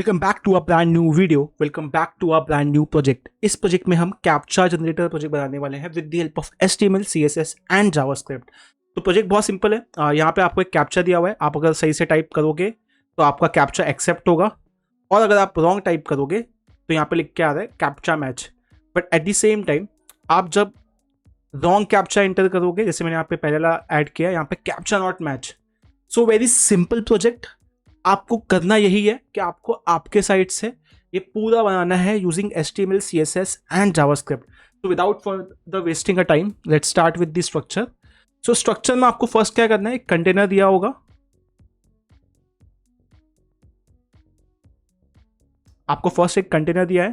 Welcome back to a brand new video. Welcome back to a brand new project. इस project में हम captcha generator project बनाने वाले हैं with the help of HTML, CSS and JavaScript. तो project बहुत simple है। यहाँ पे आपको एक कैप्चा दिया हुआ है। आप अगर सही से टाइप करोगे तो आपका कैप्चा एक्सेप्ट होगा, और अगर आप रॉन्ग टाइप करोगे तो यहाँ पे लिख के आ रहा है captcha match. But at the same time आप जब रॉन्ग कैप्चा एंटर करोगे, जैसे मैंने यहाँ पे पहला ऐड किया, यहाँ पे captcha not match. So very simple project. आपको करना यही है कि आपको आपके साइड से ये पूरा बनाना है using HTML, CSS and JavaScript. तो without for the wasting a time, let's start with the structure. So structure में आपको फर्स्ट क्या करना है, एक कंटेनर दिया होगा। आपको फर्स्ट एक कंटेनर दिया है।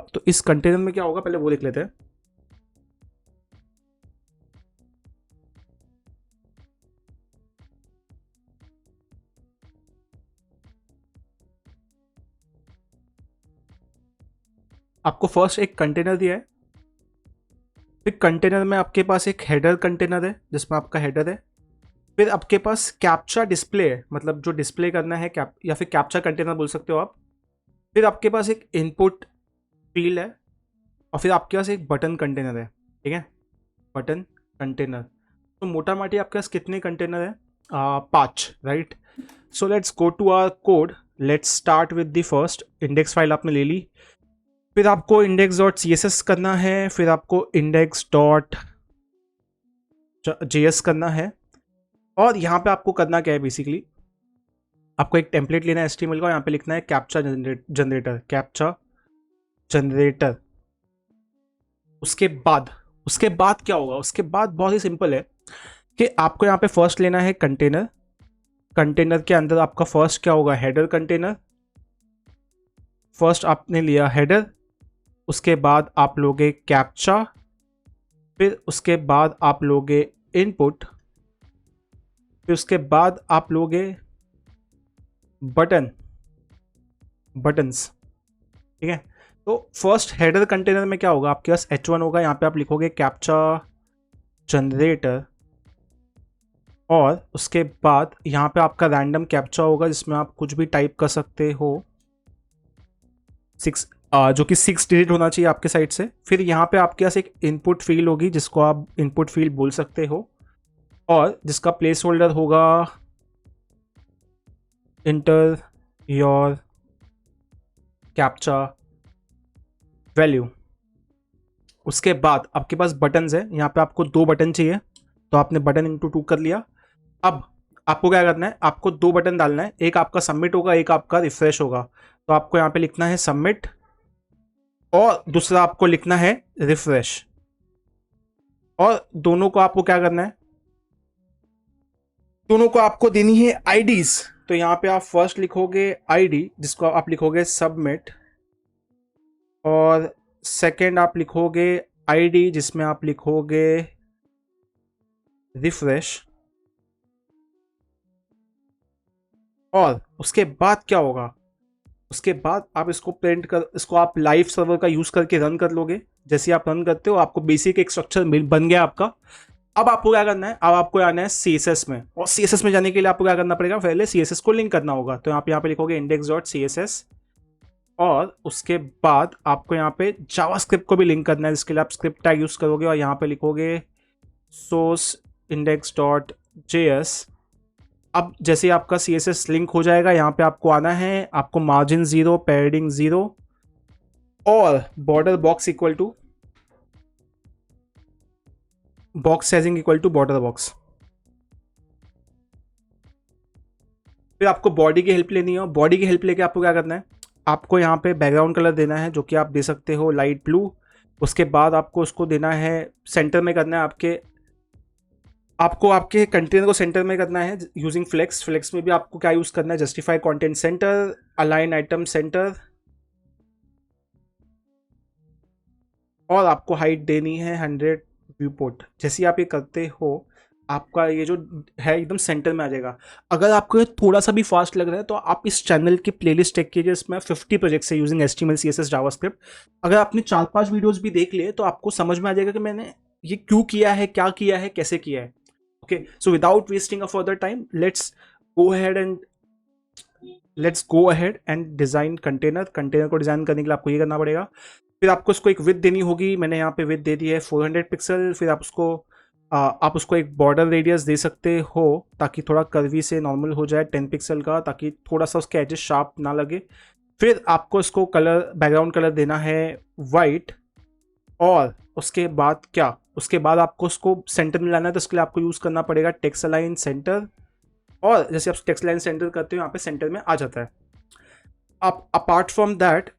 तो इस कंटेनर में क्या होगा पहले वो लिख लेते हैं। आपको फर्स्ट एक कंटेनर दिया है। फिर कंटेनर में आपके पास एक हेडर कंटेनर है जिसमें आपका हेडर है। फिर आपके पास कैप्चा डिस्प्ले है, मतलब जो डिस्प्ले करना है या फिर कैप्चा कंटेनर बोल सकते हो आप। फिर आपके पास एक इनपुट फील्ड है, और फिर आपके पास एक बटन कंटेनर है। ठीक है, बटन कंटेनर। तो मोटा माटी आपके पास कितने कंटेनर है? 5, right. So let's go to our code. Let's start with the first. Index file आपने ले ली। फिर आपको index.css करना है। फिर आपको index.js करना है। और यहाँ पे आपको करना क्या है, बेसिकली आपको एक टेम्पलेट लेना है HTML का। यहाँ पे लिखना है कैप्चा जनरेटर, कैप्चा जनरेटर। उसके बाद क्या होगा? उसके बाद बहुत ही सिंपल है कि आपको यहाँ पे फर्स्ट लेना है कंटेनर। कंटेनर के अंदर आपका फर्स्ट क्या होगा? Header container. फर्स्ट आपने लिया हेडर, उसके बाद आप लोगे कैप्चा, फिर उसके बाद आप लोगे इनपुट, फिर उसके बाद आप लोगे बटन्स। ठीक है, तो फर्स्ट हेडर कंटेनर में क्या होगा? आपके पास H1 होगा। यहाँ पे आप लिखोगे कैप्चा जनरेटर, और उसके बाद यहाँ पे आपका रैंडम कैप्चा होगा जिसमें आप कुछ भी टाइप कर सकते हो, 6 जो कि 6 डिजिट होना चाहिए आपके साइड से। फिर यहाँ पे आपके पास एक इनपुट फील्ड होगी जिसको आप इनपुट फील्ड बोल सकते हो, और जिसका प्लेस होल्डर होगा इंटर योर कैप्चा वैल्यू। उसके बाद आपके पास बटन्स है। यहाँ पे आपको 2 बटन चाहिए, तो आपने बटन इंटू 2 कर लिया। अब आपको क्या करना है? आपको 2 बटन डालना है। एक आपका सबमिट होगा, एक आपका रिफ्रेश होगा। तो आपको यहाँ पे लिखना है सबमिट, और दूसरा आपको लिखना है रिफ्रेश। और दोनों को आपको क्या करना है? दोनों को आपको देनी है आईडीज। तो यहाँ पे आप फर्स्ट लिखोगे आईडी, जिसको आप लिखोगे सबमिट, और सेकंड आप लिखोगे आईडी जिसमें आप लिखोगे रिफ्रेश। और उसके बाद क्या होगा? उसके बाद आप इसको आप लाइव सर्वर का यूज करके रन कर लोगे। जैसे आप रन करते हो आपको बेसिक एक स्ट्रक्चर बन गया आपका। अब आपको क्या करना है? अब आपको आना है CSS में, और CSS में जाने के लिए आपको क्या करना पड़ेगा? पहले CSS को लिंक करना होगा। तो यहाँ पे लिखोगे index.css, और उसके बाद आपको यहाँ पे जावास्क्रिप्ट को भी लिंक करना है, जिसके लिए आप स्क्रिप्ट टैग यूज करोगे, और यहाँ पे लिखोगे source index.js। अब जैसे आपका CSS लिंक हो जाएगा, यहाँ पे आपको आना है, आपको मार्जिन 0, पैडिंग 0, और border box equal to box sizing equal to border box. फिर आपको बॉडी की हेल्प लेनी है, और बॉडी की हेल्प लेके आपको क्या करना है? आपको यहाँ पे बैकग्राउंड कलर देना है, जो कि आप दे सकते हो लाइट ब्लू। उसके बाद आपको उसको देना है सेंटर में करना है। आपको आपके कंटेनर को सेंटर में करना है यूजिंग फ्लेक्स। फ्लेक्स में भी आपको क्या यूज करना है? Justify content centre, align item centre, और आपको हाइट देनी है 100 व्यू पोर्ट। जैसे आप ये करते हो, आपका ये जो है एकदम सेंटर में आ जाएगा। अगर आपको ये थोड़ा सा भी फास्ट लग रहा है तो आप इस चैनल की प्लेलिस्ट चेक कीजिए, इसमें 50 प्रोजेक्ट्स है यूजिंग HTML, CSS, जावास्क्रिप्ट। अगर आपने 4-5 वीडियोस भी देख लिए तो आपको समझ में आ जाएगा कि मैंने ये क्यों किया है, क्या किया है, कैसे किया है। Okay, so without wasting a further time, let's let's go ahead and design container को डिज़ाइन करने के लिए आपको ये करना पड़ेगा। फिर आपको उसको एक विड्थ देनी होगी, मैंने यहाँ पे विड्थ दे दी है 400 पिक्सल। फिर आप उसको एक बॉर्डर रेडियस दे सकते हो ताकि थोड़ा कर्वी से नॉर्मल हो जाए 10 पिक्सल का, ताकि थोड़ा सा उसके एजेस शार्प ना लगे। फिर आपको इसको बैकग्राउंड कलर देना है वाइट। और उसके बाद आपको उसको सेंटर में लाना है, तो उसके लिए आपको यूज़ करना पड़ेगा टेक्स्ट अलाइन सेंटर। और जैसे आप टेक्स्ट लाइन सेंटर करते हो यहाँ पे सेंटर में आ जाता है। आप अपार्ट फ्रॉम दैट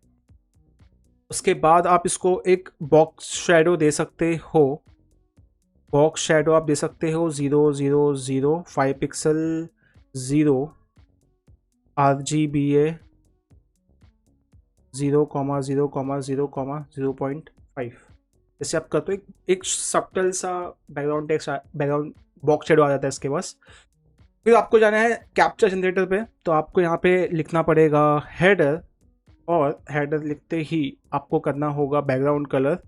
उसके बाद आप इसको एक बॉक्स शेडो दे सकते हो। बॉक्स शेडो आप दे सकते हो 0 0 0 5 पिक्सल 0 RGBA 0,0,0,0.5। जैसे आप करते हो एक सब्टल सा बैकग्राउंड बॉक्स शेडो आ जाता है इसके पास। फिर आपको जाना है कैप्चर जनरेटर पे, तो आपको यहाँ पे लिखना पड़ेगा हेडर। और हेडर लिखते ही आपको करना होगा background colour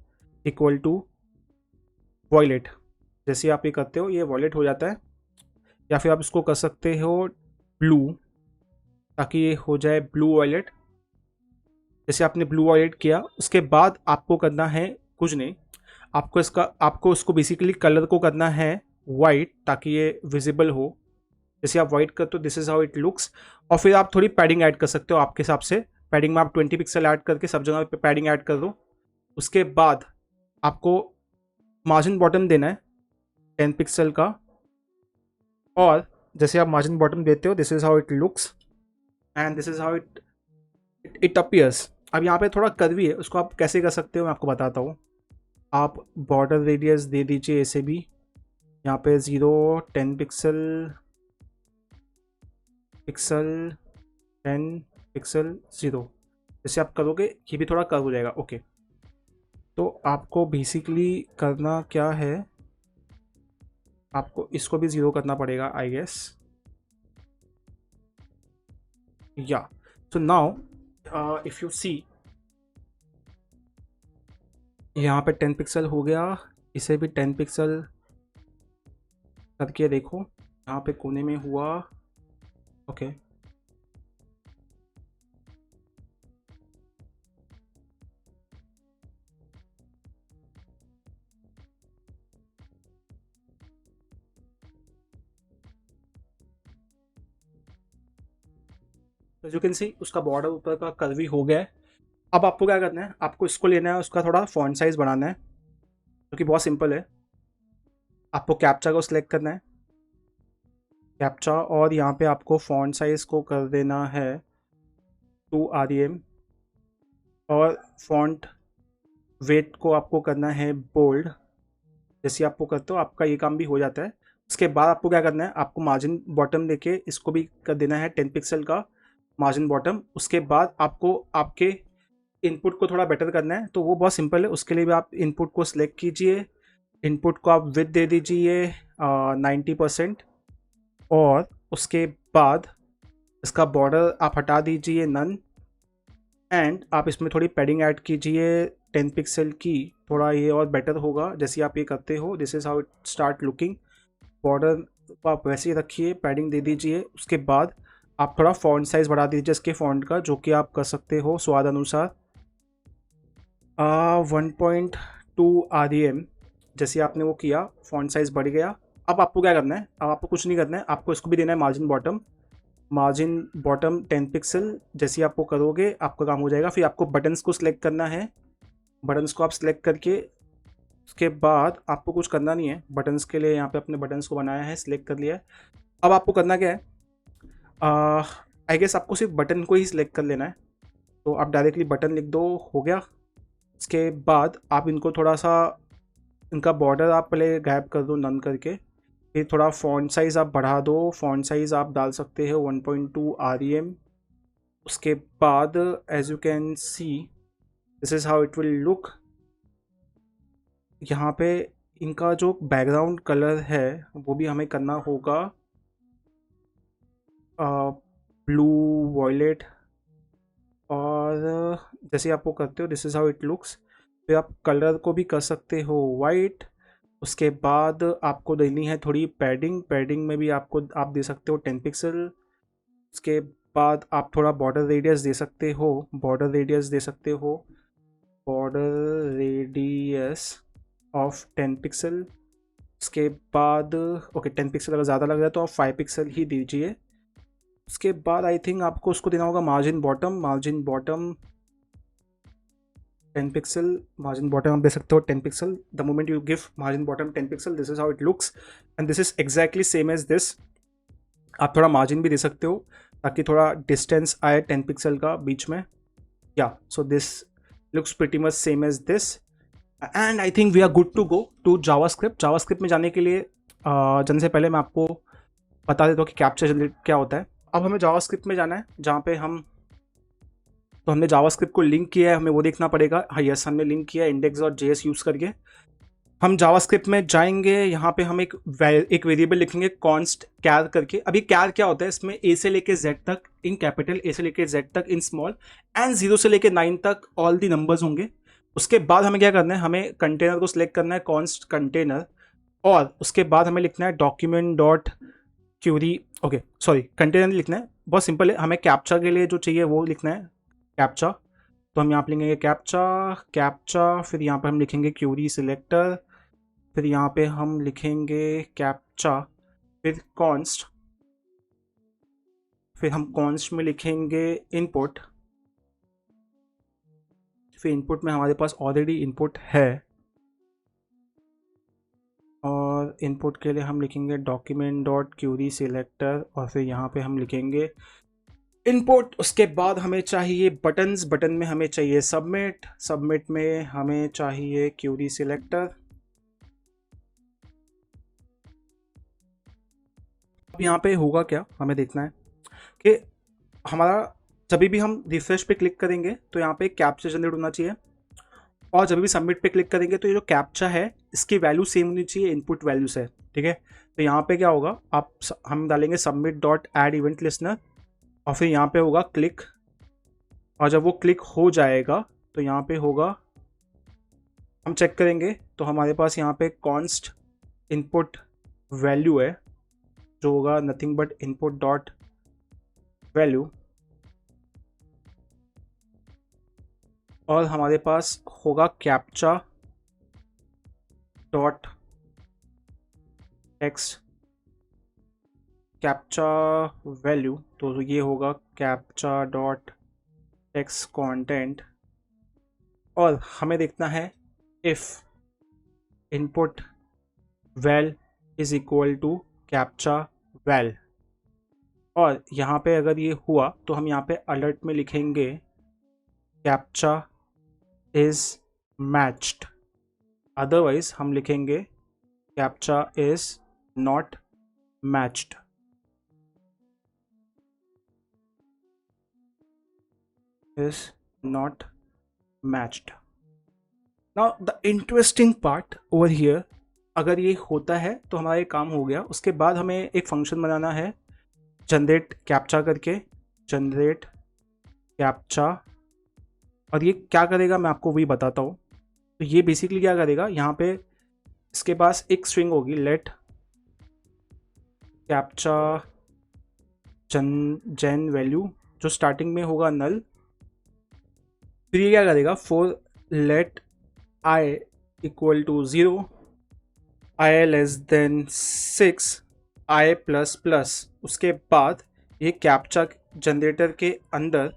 equal to violet. जैसे आप ये करते हो ये वॉयलेट हो जाता है, या फिर आप इसको कर सकते हो ब्लू, ताकि ये हो जाए ब्लू वॉयलेट। जैसे आपने ब्लू वॉयलेट किया उसके बाद आपको करना है कुछ नहीं, आपको उसको बेसिकली कलर को करना है वाइट, ताकि ये विजिबल हो। जैसे आप वाइट करते हो this is how it looks. और फिर आप थोड़ी पैडिंग ऐड कर सकते हो आपके हिसाब से। पैडिंग में आप 20 पिक्सल ऐड करके सब जगह पे पैडिंग ऐड कर दो। उसके बाद आपको मार्जिन बॉटम देना है 10 पिक्सल का। और जैसे आप मार्जिन बॉटम देते हो this is how it looks and this is how it appears. अब यहाँ पे थोड़ा कर्वी है, उसको आप कैसे कर सकते हो मैं आपको बताता हूँ। आप बॉर्डर रेडियस दे दीजिए ऐसे भी, यहाँ पे 10 पिक्सल 10 पिक्सल 0। जैसे आप करोगे ये भी थोड़ा कर्व हो जाएगा। ओके, तो आपको बेसिकली करना क्या है, आपको इसको भी 0 करना पड़ेगा आई गेस। या so now if you see यहाँ पे 10 पिक्सल हो गया, इसे भी 10 पिक्सल करके देखो, यहाँ पे कोने में हुआ। ओके तो यू कैन सी उसका बॉर्डर ऊपर का कर्वी हो गया है। अब आपको क्या करना है, आपको इसको लेना है, उसका थोड़ा फॉन्ट साइज बढ़ाना है, जो कि बहुत सिंपल है। आपको कैप्चा को सिलेक्ट करना है, कैप्चा, और यहाँ पे आपको फॉन्ट साइज को कर देना है 2 REM। और फॉन्ट वेट को आपको करना है बोल्ड। जैसे आपको करते हो आपका ये काम भी हो जाता है। उसके बाद आपको क्या करना है, आपको मार्जिन बॉटम देके इसको भी कर देना है 10 पिक्सल का मार्जिन बॉटम। उसके बाद आपको आपके इनपुट को थोड़ा बेटर करना है, तो वो बहुत सिंपल है। उसके लिए भी आप इनपुट को सिलेक्ट कीजिए, इनपुट को आप विथ दे दीजिए 90%। और उसके बाद इसका बॉर्डर आप हटा दीजिए नन, एंड आप इसमें थोड़ी पैडिंग ऐड कीजिए 10 पिक्सल की, थोड़ा ये और बेटर होगा। जैसे आप ये करते हो this is how it start looking. Border को आप वैसे ही रखिए, पैडिंग दे दीजिए। उसके बाद आप थोड़ा फॉन्ट साइज़ बढ़ा दीजिए इसके फॉन्ट का, जो कि आप कर सकते हो स्वाद अनुसार 1.2 REM। जैसे आपने वो किया फॉन्ट साइज़ बढ़ गया। अब आपको क्या करना है, अब आपको कुछ नहीं करना है, आपको इसको भी देना है मार्जिन बॉटम 10 पिक्सल। जैसे आपको करोगे आपका काम हो जाएगा। फिर आपको बटन्स को सिलेक्ट करना है, बटन्स को आप सिलेक्ट करके उसके बाद आपको कुछ करना नहीं है। बटन्स के लिए यहाँ पे अपने बटन्स को बनाया है, सिलेक्ट कर लिया है। अब आपको करना क्या है, आई गेस आपको सिर्फ बटन को ही सिलेक्ट कर लेना है, तो आप डायरेक्टली बटन लिख दो, हो गया। उसके बाद आप इनको थोड़ा सा, इनका बॉर्डर आप पहले गायब कर दो नन करके। फिर थोड़ा फॉन्ट साइज़ आप बढ़ा दो, फॉन्ट साइज़ आप डाल सकते हो 1.2 REM। उसके बाद as you can see this is how it will look. यहाँ पे इनका जो बैकग्राउंड कलर है वो भी हमें करना होगा ब्लू वॉयलेट। और जैसे आपको करते हो this is how it looks. फिर आप कलर को भी कर सकते हो वाइट, उसके बाद आपको देनी है थोड़ी पैडिंग, पैडिंग में भी आपको आप दे सकते हो 10 पिक्सल। उसके बाद आप थोड़ा बॉर्डर रेडियस दे सकते हो, बॉर्डर रेडियस दे सकते हो, बॉर्डर रेडियस ऑफ 10 पिक्सल। उसके बाद ओके 10 पिक्सल अगर ज़्यादा लग रहा है तो आप 5 पिक्सल ही दीजिए। उसके बाद आई थिंक आपको उसको देना होगा margin bottom, margin bottom 10 pixel, margin bottom आप दे सकते हो 10 pixel. The moment you give margin bottom 10 pixel, this is how it looks and this is exactly same as this. आप थोड़ा मार्जिन भी दे सकते हो ताकि थोड़ा डिस्टेंस आए 10 पिक्सल का बीच में। या so this looks pretty much same as this and I think we are good to go to JavaScript. JavaScript में जाने के लिए जाने से पहले मैं आपको बता देता हूँ कि कैप्चा जनरेट क्या होता है। अब हमें जावास्क्रिप्ट में जाना है जहाँ पे हमने जावास्क्रिप्ट को लिंक किया है, हमें वो देखना पड़ेगा। हाँ यस, हमने लिंक किया है इंडेक्स और जेएस यूज़ करके। हम जावास्क्रिप्ट में जाएंगे, यहाँ पे हम एक वेरिएबल लिखेंगे कॉन्स्ट कैर करके। अभी कैर क्या होता है, इसमें ए से लेके जेड तक इन कैपिटल, ए से लेके जेड तक इन स्मॉल एंड 0 से लेके 9 तक ऑल दी नंबर्स होंगे। उसके बाद हमें क्या करना है, हमें कंटेनर को सिलेक्ट करना है कॉन्स्ट कंटेनर, और उसके बाद हमें लिखना है document dot Curie, okay sorry container लिखना है, बहुत सिंपल है। हमें कैप्चा के लिए जो चाहिए वो लिखना है कैप्चा, तो हम यहाँ पे लिखेंगे कैप्चा कैप्चा, फिर यहाँ पे हम लिखेंगे क्यूरी सिलेक्टर, फिर यहाँ पे हम लिखेंगे कैप्चा, फिर कॉन्स्ट, फिर हम कॉन्स्ट में लिखेंगे इनपुट, फिर इनपुट में हमारे पास ऑलरेडी इनपुट है और इनपुट के लिए हम लिखेंगे डॉक्यूमेंट डॉट क्यूरी सिलेक्टर और फिर यहाँ पे हम लिखेंगे इनपुट। उसके बाद हमें चाहिए बटन्स, बटन में हमें चाहिए सबमिट, सबमिट में हमें चाहिए क्यूरी सिलेक्टर। अब यहाँ पे होगा क्या, हमें देखना है कि हमारा जब भी हम रिफ्रेश पे क्लिक करेंगे तो यहाँ पे कैप्चा जनरेट होना चाहिए, और जब भी सबमिट पे क्लिक करेंगे तो ये जो कैप्चा है इसकी वैल्यू सेम होनी चाहिए इनपुट वैल्यू से, ठीक है। तो यहाँ पे क्या होगा, हम डालेंगे submit dot add event listener और फिर यहाँ पे होगा क्लिक, और जब वो क्लिक हो जाएगा तो यहाँ पे होगा, हम चेक करेंगे तो हमारे पास यहाँ पे कॉन्स्ट इनपुट वैल्यू है जो होगा nothing but input dot value, और हमारे पास होगा captcha dot text captcha value, तो ये होगा कैप्चा डॉट टेक्स्ट कंटेंट, और हमें देखना है if input val is equal to captcha val, और यहाँ पे अगर ये हुआ तो हम यहाँ पे अलर्ट में लिखेंगे कैप्चा इज मैच्ड, अदरवाइज हम लिखेंगे captcha is not matched. Is not matched. Now the interesting part over here, अगर ये होता है तो हमारा ये काम हो गया। उसके बाद हमें एक फंक्शन बनाना है जनरेट कैप्चा करके, जनरेट कैप्चा, और ये क्या करेगा मैं आपको वही बताता हूँ। तो ये बेसिकली क्या करेगा, यहाँ पे इसके पास एक स्ट्रिंग होगी लेट कैप्चा जेन वैल्यू, जो स्टार्टिंग में होगा नल। फिर ये क्या करेगा, for let I equal to 0, I less than 6, I plus plus. उसके बाद ये कैप्चा जनरेटर के अंदर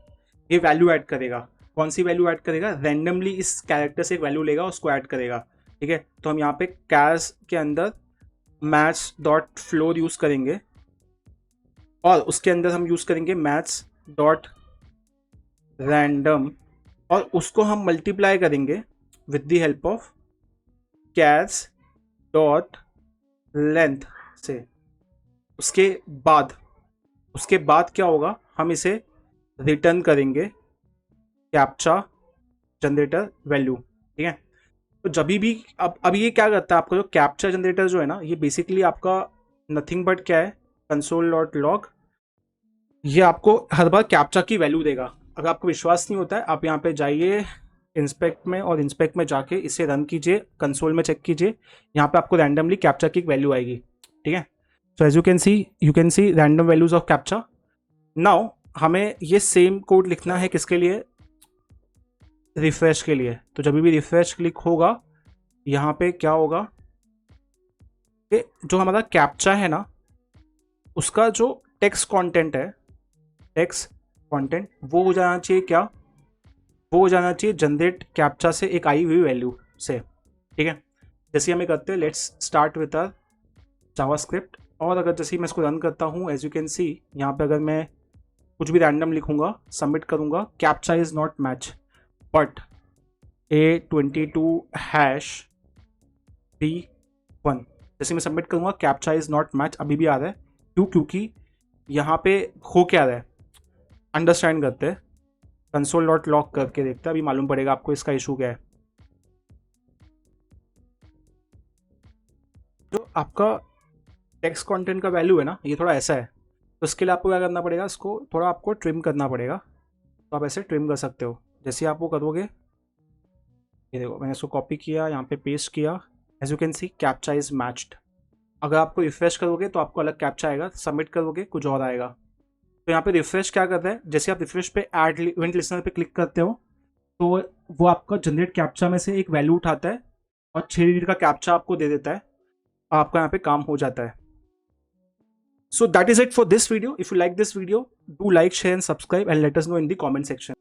ये वैल्यू ऐड करेगा। कौन सी वैल्यू ऐड करेगा, रैंडमली इस कैरेक्टर से एक वैल्यू लेगा उसको ऐड करेगा, ठीक है। तो हम यहाँ पे कैश के अंदर मैथ्स डॉट फ्लोर यूज़ करेंगे, और उसके अंदर हम यूज़ करेंगे मैथ्स डॉट रैंडम, और उसको हम मल्टीप्लाई करेंगे with the help of cash dot length से। उसके बाद क्या होगा, हम इसे रिटर्न करेंगे कैप्चा जनरेटर वैल्यू, ठीक है। तो जब भी अब ये क्या करता है, आपका जो कैप्चा जनरेटर जो है ना, ये बेसिकली आपका नथिंग बट क्या है, कंसोल डॉट लॉग, ये आपको हर बार कैप्चा की वैल्यू देगा। अगर आपको विश्वास नहीं होता है, आप यहाँ पे जाइए इंस्पेक्ट में और इंस्पेक्ट में जाके इसे रन कीजिए, कंसोल में चेक कीजिए, यहाँ पे आपको रैंडमली कैप्चा की एक वैल्यू आएगी, ठीक है। So as you can see random values of captcha. Now हमें ये सेम कोड लिखना है किसके लिए, रिफ्रेश के लिए। तो जब भी रिफ्रेश क्लिक होगा यहाँ पे क्या होगा कि जो हमारा कैप्चा है ना उसका जो टेक्स्ट कंटेंट है, टेक्स्ट कंटेंट वो हो जाना चाहिए क्या, वो हो जाना चाहिए जनरेट कैप्चा से एक आई हुई वैल्यू से, ठीक है। जैसे हमें करते हैं, let's start with our JavaScript. और अगर जैसे मैं इसको रन करता हूँ, एज यू कैन सी यहाँ पे अगर मैं कुछ भी रैंडम लिखूंगा, सबमिट करूंगा, captcha is not match but A22 hash 3 1, जैसे मैं सबमिट करूंगा कैप्चा इज नॉट मैच अभी भी आ रहा है। क्यों? क्योंकि यहाँ पे हो क्या रहा है, अंडरस्टैंड करते हैं, कंसोल डॉट लॉग करके देखते हैं, अभी मालूम पड़ेगा आपको इसका इशू क्या है। जो आपका टेक्स्ट कंटेंट का वैल्यू है ना, ये थोड़ा ऐसा है, तो इसके लिए आपको क्या करना पड़ेगा, इसको थोड़ा आपको ट्रिम करना पड़ेगा। तो आप ऐसे ट्रिम कर सकते हो, जैसे आप वो करोगे, ये देखो मैंने इसको कॉपी किया, यहाँ पे पेस्ट किया, as you can see captcha is matched. अगर आपको रिफ्रेश करोगे तो आपको अलग कैप्चा आएगा, सबमिट करोगे कुछ और आएगा। तो यहाँ पे रिफ्रेश क्या करता है, जैसे आप रिफ्रेश पे ऐड इवेंट लिस्नर पे क्लिक करते हो तो वो आपका जनरेट कैप्चा में से एक वैल्यू उठाता है और 6 डिजिट का कैप्चा आपको दे देता है, आपका यहाँ पे काम हो जाता है। So that is it for this video. If you like this video, do like, share and subscribe and let us know in the comment section.